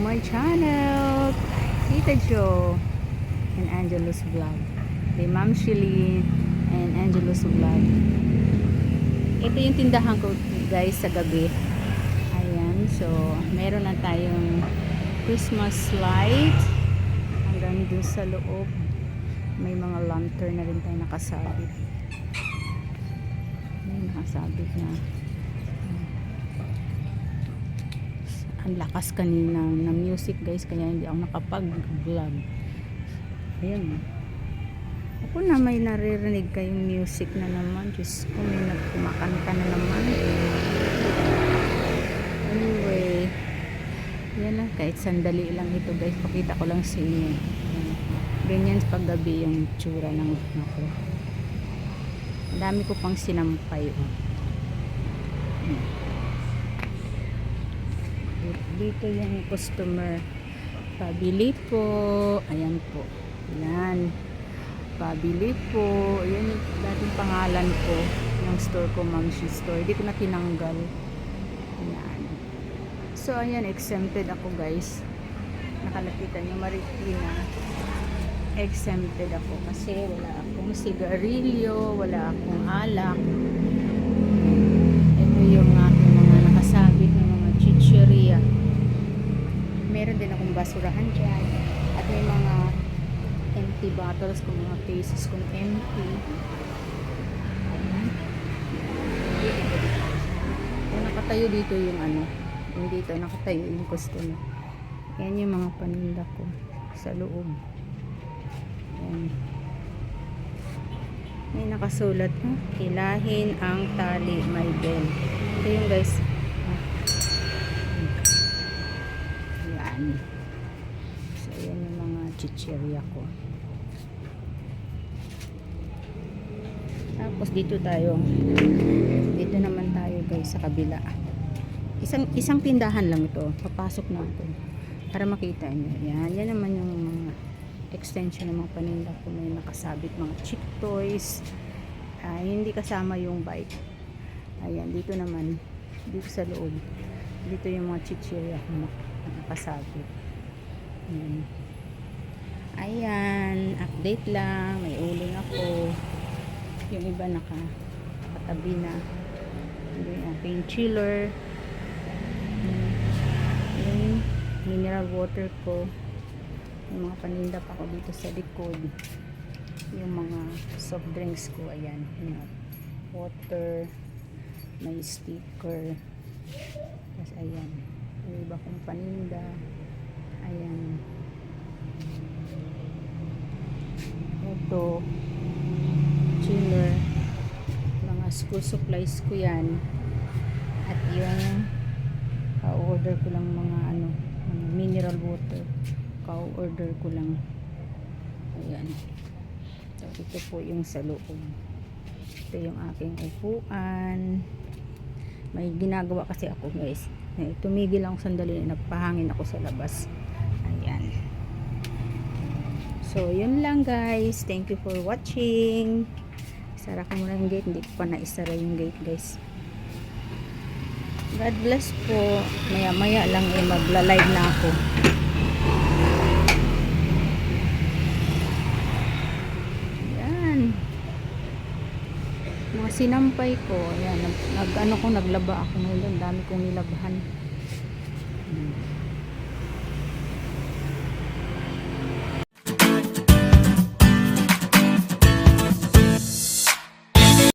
my channel, Tita Jo and Angelus Vlog. Kay Ma'am Shilin and Angelus Vlog. Ito yung tindahan ko guys sa gabi. Ayan, so meron na tayong Christmas light hanggang dun sa loob. May mga lantern na rin tayo nakasabit. May nakasabit na. Ang lakas kanina na music guys, kaya hindi ako nakapag-vlog. Ayan. Ako na may naririnig kayong music na naman. Diyos ko, may nagkumakanta na naman. Anyway, yan lang. Kahit sandali lang ito guys. Pakita ko lang sa inyo. Ganyan paggabi yung tsura ng ako. Ang dami ko pang sinampay. Dito yung customer. Pabili po. Ayan po. Ayan. Pabili po. Ayan yung dating pangalan ko ng store ko, Ma'am Shi Store. Hindi ko na tinanggal. Ayan. So, ayan. Exempted ako guys. Nakalapitan yung Marikina. Exempted ako kasi wala akong sigarilyo, wala akong alak. Ito yung aking mga nakasabit ng mga chicheria. Meron din akong basurahan dyan. At may mga empty bottles kung mga cases kung empty. Kung nakatayo dito yung ano. Yung dito nakatayo yung customer. Yan yung mga paninda ko sa loob. Yan. May nakasulat no? Hilahin ang tali may bell. Ito yung guys. Yan. So yan yung mga chicheria ko. Tapos dito tayo. Dito naman tayo guys sa kabila. Isang tindahan lang ito. Papasok na ito. Para makita nyo. Yan. Yan naman yung mga extension ng mga paninda ko. May nakasabit mga chick toys. Hindi kasama yung bike. Ayan. Dito naman. Dito sa loob. Dito yung mga chicheria ko nakasabit. Ayan. Ayan. Update lang. May uling ako. Yung iba nakatabi na. Yung aking chiller. Yung mineral water ko. Yung mga paninda pa ko dito sa likod. Yung mga soft drinks ko. Ayan. Yung water. May sticker. Tapos ayan. Yung iba kong paninda. Ayan. Ito. Chiller. Mga school supplies ko yan. At yung ka-order ko lang mga ano, mga mineral water. Ka-order ko lang. Ayan. So, ito po yung sa loob. Ito yung aking upuan. May ginagawa kasi ako guys. Tumigil lang sandali. Nagpahangin ako sa labas. Ayan. So, yun lang guys. Thank you for watching. Isara ko muna yung gate. Hindi ko pa naisara yung gate guys. God bless po. Maya-maya lang magla-live na ako. Ayan. Mga sinampay ko. Ayan. Naglaba ako ngayon. Dami kong nilabahan.